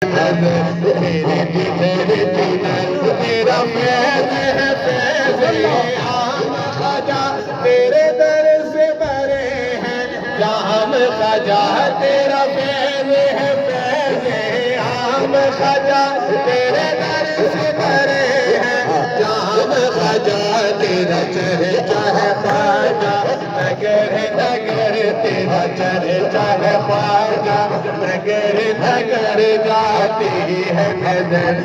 میرے جدھر جدھر تیرا فیض ہے فیض عام خواجہ تیرے در سے بھرے ہیں جام خواجہ تیرا فیض ہے فیض عام خواجہ تیرے در سے بھرے ہیں جام خواجہ تیرا چرچا ہے خواجہ نگر نگر تیرا چرچا ہے خواجہ نگر نگر جاتی ہے نظر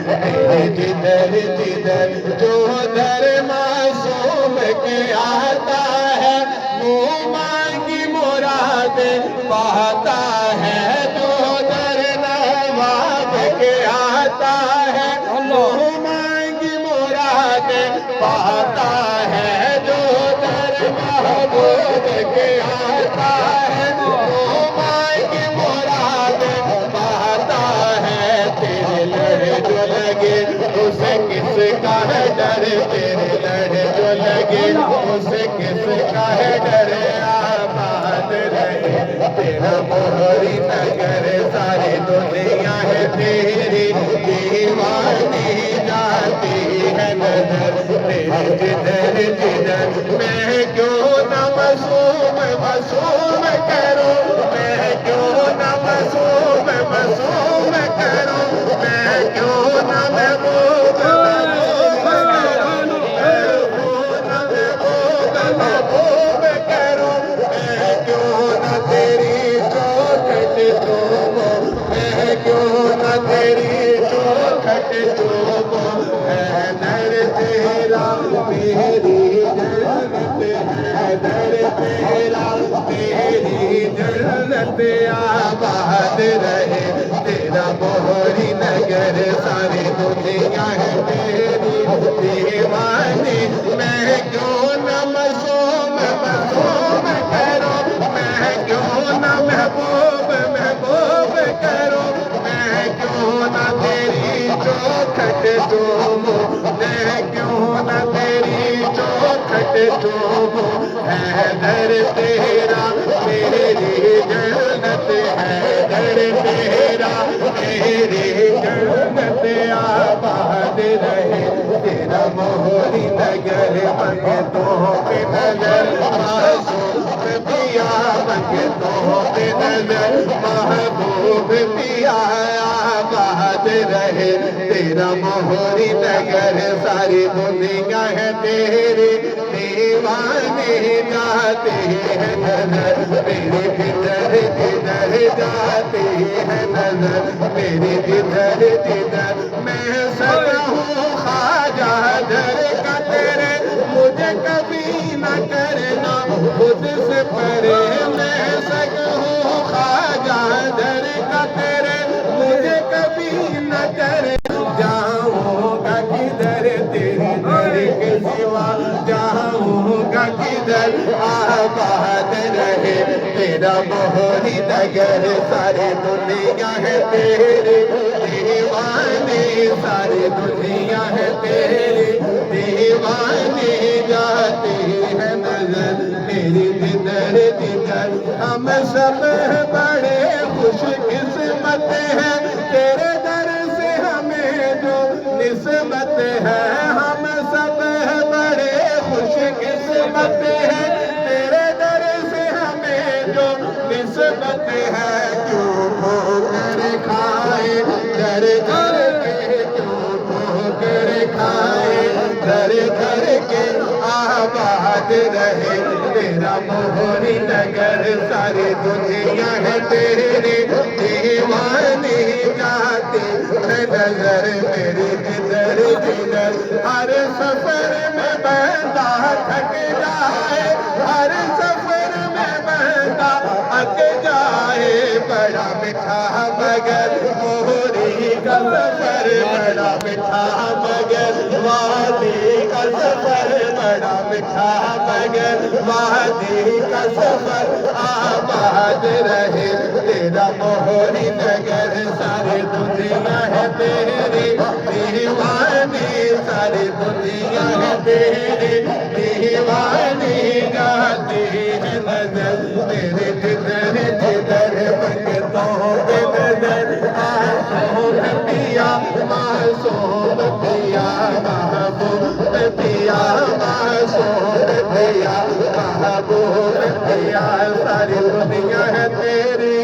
جدھر جدھر جو در معصوم کے آتا ہے وہ مانگی مرادیں پاتا ہے جو در نواب کے آتا ہے وہ مانگی مرادیں پاتا ہے جو در محبوب کے آتا ہے وہ مانگی مرادیں پاتا ہے تیرے لڑے جو لگے اسے کس کا ہے ڈر تیرے لڑے جو لگے اسے کس کا ہے ڈر آباد رہے تیرا موہری نگر ساری دنیا ہے تیری دیوانی جاتی ہے نظر تیرے جدھر جدھر میں کیوں نہ معصوم معصوم کروں میں کیوں نہ معصوم معصوم کروں میں کیوں نہ محبوب محبوب کروں میں کیوں نہ محبوب محبوب کروں میں کیوں نہ تیری چوکھٹ چوموں میں کیوں نہ تیری چوکھٹ چوموں ہے در تیرا میری جنت ہے در تیرا میری جنت آباد رہے تیرا موہری نگر ساری دنیا ہے تیری دیوانی میں کیوں نہ معصوم معصوم کروں میں کیوں نہ محبوب محبوب کروں میں کیوں نہ تیری چوکھٹ چوموں میں کیوں نہ تیری چوکھٹ چوموں ہے در تیرا میری جنت ہے در تیرا میری جنت آباد رہے تیرا موہری نگر منگتوں پہ نظر معصوم پیا منگتوں پہ نظر محبوب پیا آباد رہے تیرا موہری نگر ساری دنیا ہے تیری دیوانے جاتے ہیں نظر میری جدھر جدھر جاتے ہیں نظر میری جدھر جدھر میں سجا ہوں خواجہ در کا تیرے مجھے کبھی نہ کرنا خود سے پرے میں سجا ہوں خواجہ در کا تیرے مجھے کبھی نہ کرنا جاؤں گا کدھر تیری در کے سوا جاؤں گا کدھر آباد رہے تیرا موہری نگر ساری دنیا ہے تیری دیوانی ساری دنیا ہے تیری دیوانی جاتی ہے نظر میری جدھر جدھر ہم سب بڑے خوش قسمت ہیں تیرے در سے ہمیں جو نسبت ہے ہم سب بڑے خوش قسمت ہیں تیرے در سے ہمیں جو نسبت ہے کیوں ٹھوکر کھائے در در کے کیوں ٹھوکر کھائے در در کے آباد رہے تیرا موہری نگر ساری دنیا ہے تیری دیوانی جاتی ہے نظر میری جدھر جدھر ہر سفر میں بندہ تھک جائے ہر سفر میں بندہ تھک جائے بڑا میٹھا مگر موہری کا سفر بڑا میٹھا مگر وادی کا سفر بڑا میٹھا مگر وادی کا سفر آباد رہے تیرا موہری نگر ساری دنیا ہے تیری دیوانی ساری دنیا ہے تیری دیوانی جاتی ہے نظر میرے جدھر جدھر در منگتوں پہ نظر معصوم پیا معصوم پیا محبوب پیا معصوم پیا محبوب پیا ساری دنیا ہے تیری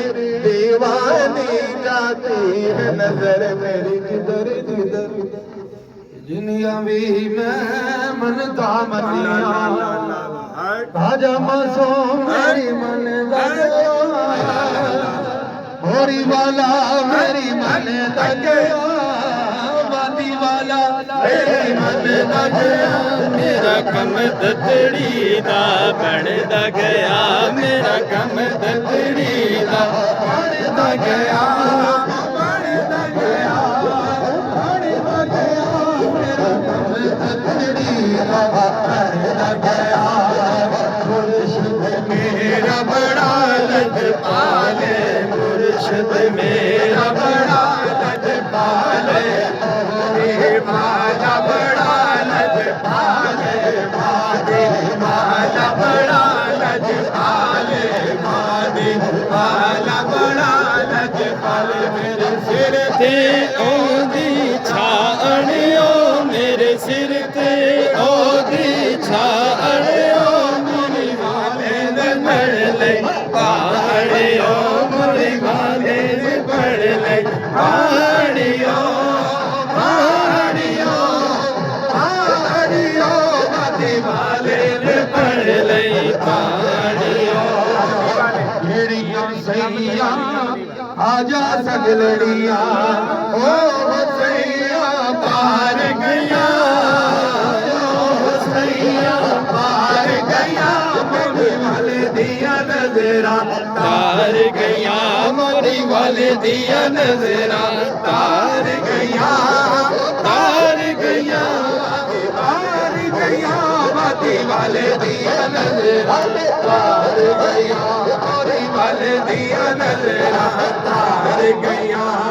دیوانی جاتی ہے نظر میری جدھر جدھر دنیا بھی میں منتا مدینہ راجا معصوم میری من دگیا بھوری والا میری من دگیا وادی والا میری من دگیا میرا کم دتڑی دا بندا گیا میرا کم دتڑی دا بڑھتا گیا بڑھتا گیا بڑھتا گیا میرا کم تکڑی بڑھتا گیا مرشد میرا بڑا لجپال مرشد میرا بڑا لجپال میرے والا بڑا لجپال مادے والا بڑا لجپال مادے والا بڑا لجپال میرے سر تے اودی چھاڑیو میرے سر تے اودی چھاڑیو میری والے دے پڑھ لئی پاڑیو میری والے دے پڑھ لئی پاڑیو پاڑیو پاڑیو مادے والے نے پڑھ لئی پاڑیو لڑیاں سیاں آجا سگلڑیاں او سیاں پار گیا او سیاں پار گیا میرے والے دیا نظراں تار گیا موری والے دیا نظرا تار گیا تار گیا تار گیا مادی والے دیا نظراں تار گیا موری والے دیا نظراں تار گیا